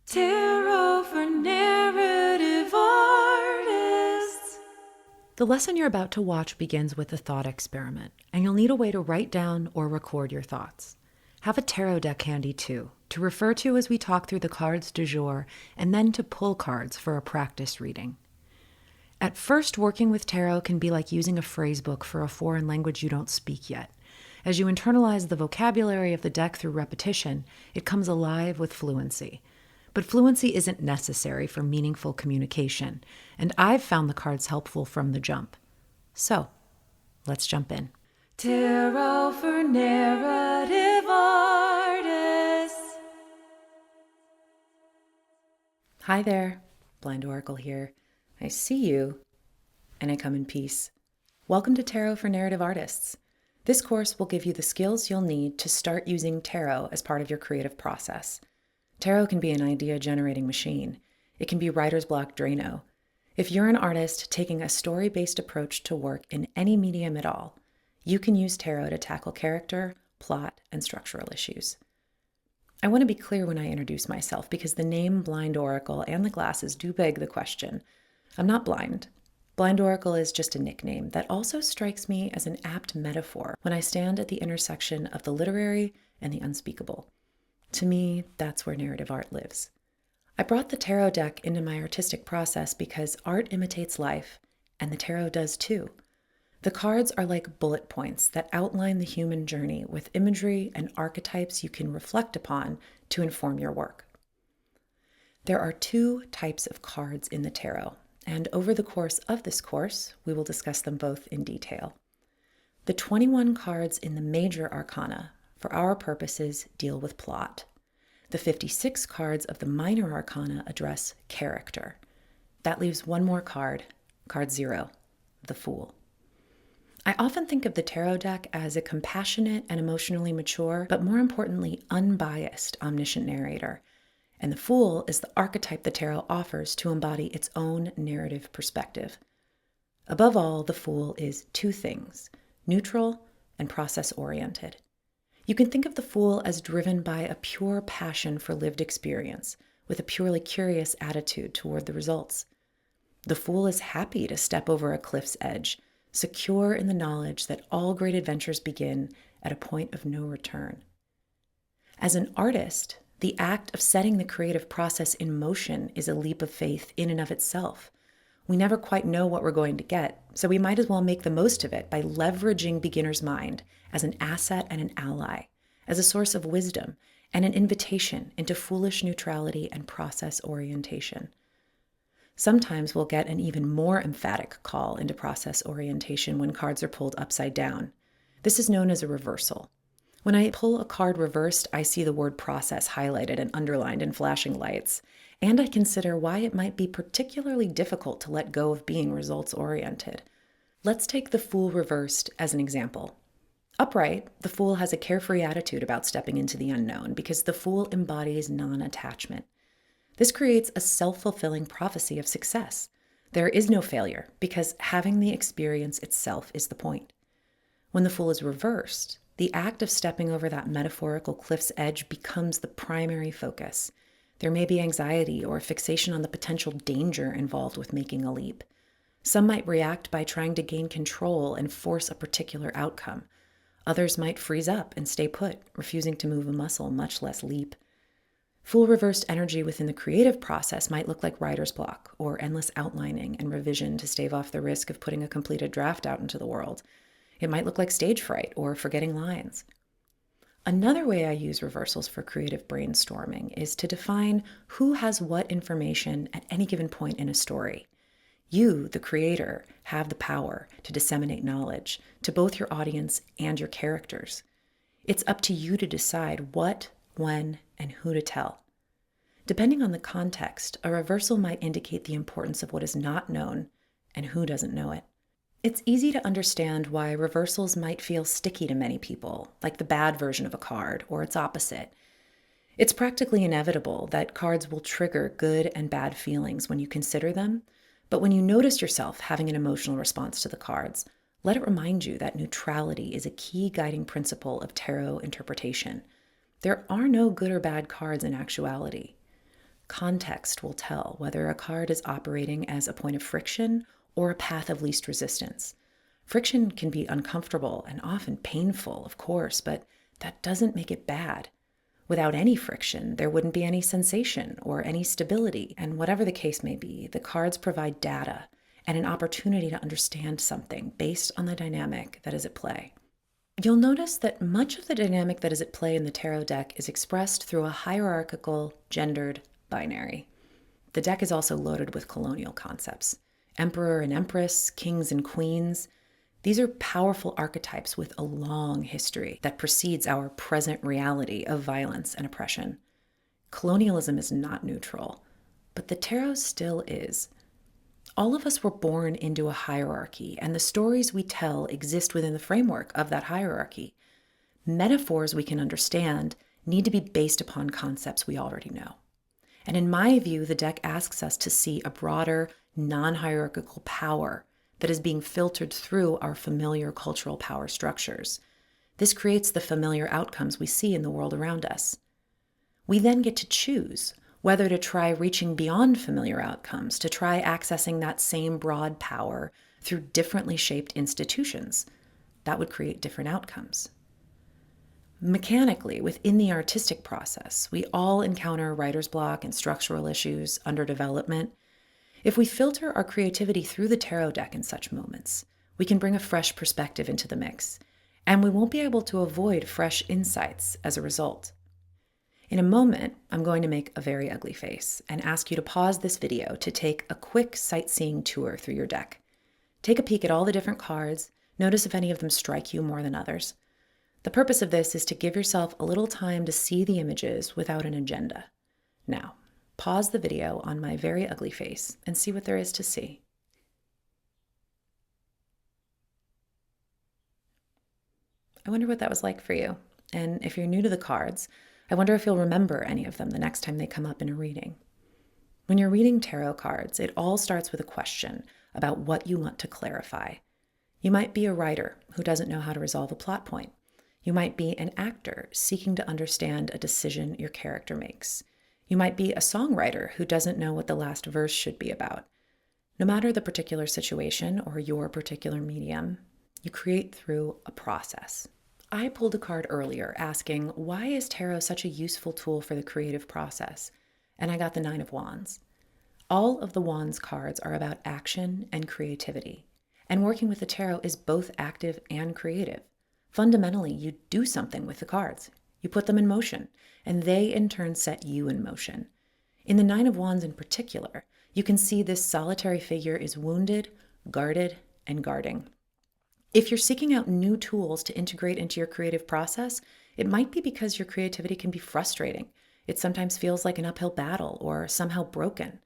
Tarot for narrative artists. The lesson you're about to watch begins with a thought experiment, and you'll need a way to write down or record your thoughts. Have a tarot deck handy too, to refer to as we talk through the cards du jour, and then to pull cards for a practice reading. At first, working with tarot can be like using a phrase book for a foreign language you don't speak yet. As you internalize the vocabulary of the deck through repetition, it comes alive with fluency. But fluency isn't necessary for meaningful communication, and I've found the cards helpful from the jump. So, let's jump in. Tarot for narrative artists. Hi there, Blind Oracle here. I see you, and I come in peace. Welcome to Tarot for Narrative Artists. This course will give you the skills you'll need to start using tarot as part of your creative process. Tarot can be an idea-generating machine. It can be writer's block Drano. If you're an artist taking a story-based approach to work in any medium at all, you can use tarot to tackle character, plot, and structural issues. I want to be clear when I introduce myself because the name Blind Oracle and the glasses do beg the question. I'm not blind. Blind Oracle is just a nickname that also strikes me as an apt metaphor when I stand at the intersection of the literary and the unspeakable. To me, that's where narrative art lives. I brought the tarot deck into my artistic process because art imitates life, and the tarot does too. The cards are like bullet points that outline the human journey with imagery and archetypes you can reflect upon to inform your work. There are two types of cards in the tarot, and over the course of this course, we will discuss them both in detail. The 21 cards in the major arcana, for our purposes, deal with plot. The 56 cards of the minor arcana address character. That leaves one more card, card 0, the Fool. I often think of the tarot deck as a compassionate and emotionally mature, but more importantly, unbiased omniscient narrator. And the Fool is the archetype the tarot offers to embody its own narrative perspective. Above all, the Fool is two things, neutral and process-oriented. You can think of the Fool as driven by a pure passion for lived experience, with a purely curious attitude toward the results. The Fool is happy to step over a cliff's edge, secure in the knowledge that all great adventures begin at a point of no return. As an artist, the act of setting the creative process in motion is a leap of faith in and of itself. We never quite know what we're going to get, so we might as well make the most of it by leveraging beginner's mind as an asset and an ally, as a source of wisdom and an invitation into foolish neutrality and process orientation. Sometimes we'll get an even more emphatic call into process orientation when cards are pulled upside down. This is known as a reversal. When I pull a card reversed, I see the word process highlighted and underlined in flashing lights, and I consider why it might be particularly difficult to let go of being results-oriented. Let's take the Fool reversed as an example. Upright, the Fool has a carefree attitude about stepping into the unknown because the Fool embodies non-attachment. This creates a self-fulfilling prophecy of success. There is no failure because having the experience itself is the point. When the Fool is reversed, the act of stepping over that metaphorical cliff's edge becomes the primary focus. There may be anxiety or fixation on the potential danger involved with making a leap. Some might react by trying to gain control and force a particular outcome. Others might freeze up and stay put, refusing to move a muscle, much less leap. Fool reversed energy within the creative process might look like writer's block or endless outlining and revision to stave off the risk of putting a completed draft out into the world. It might look like stage fright or forgetting lines. Another way I use reversals for creative brainstorming is to define who has what information at any given point in a story. You, the creator, have the power to disseminate knowledge to both your audience and your characters. It's up to you to decide what, when, and who to tell. Depending on the context, a reversal might indicate the importance of what is not known and who doesn't know it. It's easy to understand why reversals might feel sticky to many people, like the bad version of a card or its opposite. It's practically inevitable that cards will trigger good and bad feelings when you consider them, but when you notice yourself having an emotional response to the cards, let it remind you that neutrality is a key guiding principle of tarot interpretation. There are no good or bad cards in actuality. Context will tell whether a card is operating as a point of friction or a path of least resistance. Friction can be uncomfortable and often painful, of course, but that doesn't make it bad. Without any friction, there wouldn't be any sensation or any stability, and whatever the case may be, the cards provide data and an opportunity to understand something based on the dynamic that is at play. You'll notice that much of the dynamic that is at play in the tarot deck is expressed through a hierarchical, gendered binary. The deck is also loaded with colonial concepts. Emperor and empress, kings and queens. These are powerful archetypes with a long history that precedes our present reality of violence and oppression. Colonialism is not neutral, but the tarot still is. All of us were born into a hierarchy, and the stories we tell exist within the framework of that hierarchy. Metaphors we can understand need to be based upon concepts we already know. And in my view, the deck asks us to see a broader, non-hierarchical power that is being filtered through our familiar cultural power structures. This creates the familiar outcomes we see in the world around us. We then get to choose whether to try reaching beyond familiar outcomes, to try accessing that same broad power through differently shaped institutions. That would create different outcomes. Mechanically, within the artistic process, we all encounter writer's block and structural issues, underdevelopment. If we filter our creativity through the tarot deck in such moments, we can bring a fresh perspective into the mix, and we won't be able to avoid fresh insights as a result. In a moment, I'm going to make a very ugly face and ask you to pause this video to take a quick sightseeing tour through your deck. Take a peek at all the different cards, notice if any of them strike you more than others. The purpose of this is to give yourself a little time to see the images without an agenda. Now, pause the video on my very ugly face and see what there is to see. I wonder what that was like for you. And if you're new to the cards, I wonder if you'll remember any of them the next time they come up in a reading. When you're reading tarot cards, it all starts with a question about what you want to clarify. You might be a writer who doesn't know how to resolve a plot point. You might be an actor seeking to understand a decision your character makes. You might be a songwriter who doesn't know what the last verse should be about. No matter the particular situation or your particular medium, you create through a process. I pulled a card earlier asking, why is tarot such a useful tool for the creative process? And I got the 9 of Wands. All of the Wands cards are about action and creativity. And working with the tarot is both active and creative. Fundamentally, you do something with the cards. You put them in motion, and they in turn set you in motion. In the 9 of Wands in particular, you can see this solitary figure is wounded, guarded, and guarding. If you're seeking out new tools to integrate into your creative process, it might be because your creativity can be frustrating. It sometimes feels like an uphill battle or somehow broken.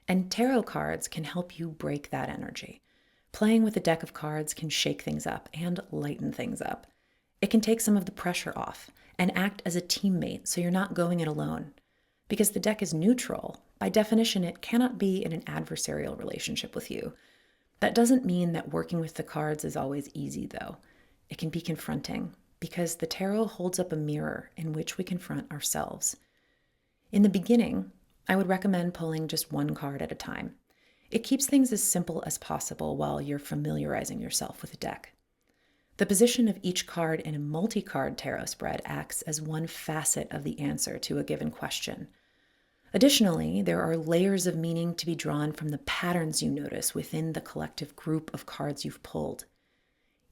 And tarot cards can help you break that energy. Playing with a deck of cards can shake things up and lighten things up. It can take some of the pressure off and act as a teammate so you're not going it alone. Because the deck is neutral, by definition, it cannot be in an adversarial relationship with you. That doesn't mean that working with the cards is always easy, though. It can be confronting because the tarot holds up a mirror in which we confront ourselves. In the beginning, I would recommend pulling just one card at a time. It keeps things as simple as possible while you're familiarizing yourself with the deck. The position of each card in a multi-card tarot spread acts as one facet of the answer to a given question. Additionally, there are layers of meaning to be drawn from the patterns you notice within the collective group of cards you've pulled.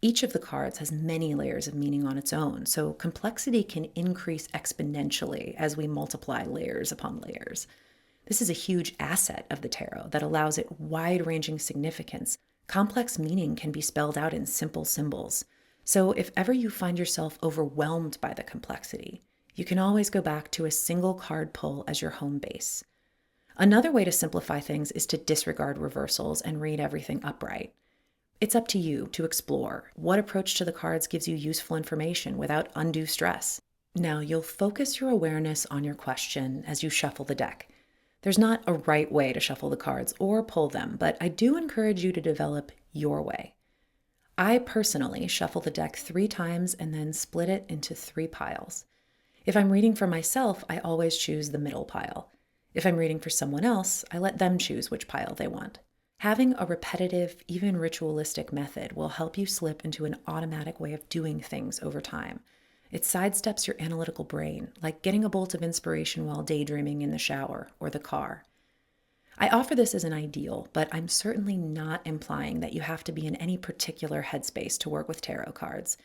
Each of the cards has many layers of meaning on its own, so complexity can increase exponentially as we multiply layers upon layers. This is a huge asset of the tarot that allows it wide-ranging significance. Complex meaning can be spelled out in simple symbols. So if ever you find yourself overwhelmed by the complexity, you can always go back to a single card pull as your home base. Another way to simplify things is to disregard reversals and read everything upright. It's up to you to explore what approach to the cards gives you useful information without undue stress. Now, you'll focus your awareness on your question as you shuffle the deck. There's not a right way to shuffle the cards or pull them, but I do encourage you to develop your way. I personally shuffle the deck 3 times and then split it into 3 piles. If I'm reading for myself, I always choose the middle pile. If I'm reading for someone else, I let them choose which pile they want. Having a repetitive, even ritualistic method will help you slip into an automatic way of doing things over time. It sidesteps your analytical brain, like getting a bolt of inspiration while daydreaming in the shower or the car. I offer this as an ideal, but I'm certainly not implying that you have to be in any particular headspace to work with tarot cards.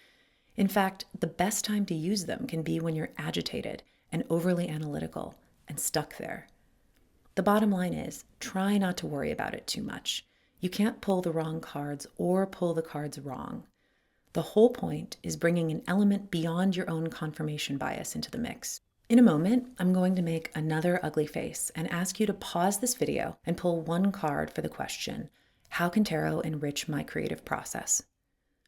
In fact, the best time to use them can be when you're agitated and overly analytical and stuck there. The bottom line is, try not to worry about it too much. You can't pull the wrong cards or pull the cards wrong. The whole point is bringing an element beyond your own confirmation bias into the mix. In a moment, I'm going to make another ugly face and ask you to pause this video and pull one card for the question, how can tarot enrich my creative process?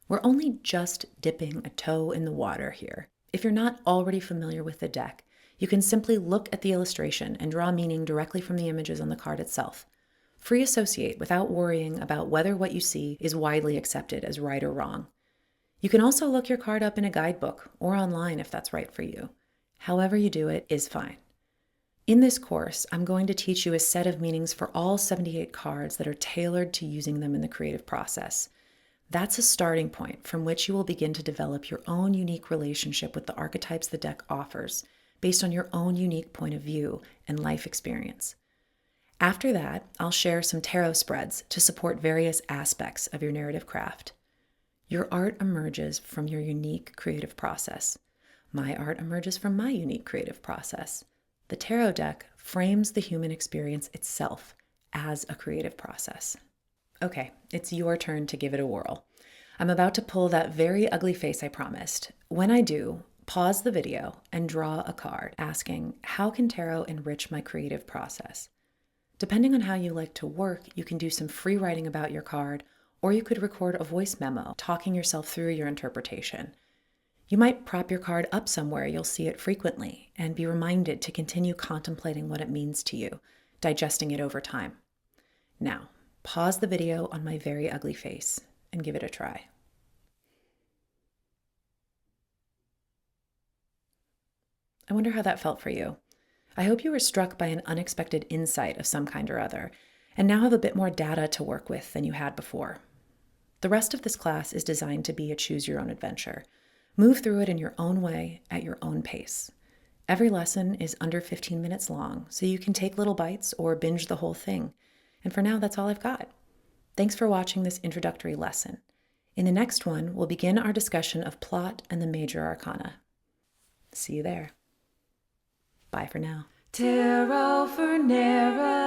We're only just dipping a toe in the water here. If you're not already familiar with the deck, you can simply look at the illustration and draw meaning directly from the images on the card itself. Free associate without worrying about whether what you see is widely accepted as right or wrong. You can also look your card up in a guidebook or online if that's right for you. However you do it is fine. In this course, I'm going to teach you a set of meanings for all 78 cards that are tailored to using them in the creative process. That's a starting point from which you will begin to develop your own unique relationship with the archetypes the deck offers, based on your own unique point of view and life experience. After that, I'll share some tarot spreads to support various aspects of your narrative craft. Your art emerges from your unique creative process. My art emerges from my unique creative process. The tarot deck frames the human experience itself as a creative process. Okay, it's your turn to give it a whirl. I'm about to pull that very ugly face I promised. When I do, pause the video and draw a card asking, how can tarot enrich my creative process? Depending on how you like to work, you can do some free writing about your card, or you could record a voice memo talking yourself through your interpretation. You might prop your card up somewhere you'll see it frequently and be reminded to continue contemplating what it means to you, digesting it over time. Now, pause the video on my very ugly face and give it a try. I wonder how that felt for you. I hope you were struck by an unexpected insight of some kind or other, and now have a bit more data to work with than you had before. The rest of this class is designed to be a choose-your-own adventure. Move through it in your own way, at your own pace. Every lesson is under 15 minutes long, so you can take little bites or binge the whole thing. And for now, that's all I've got. Thanks for watching this introductory lesson. In the next one, we'll begin our discussion of plot and the major arcana. See you there. Bye for now. Tarot for narrative.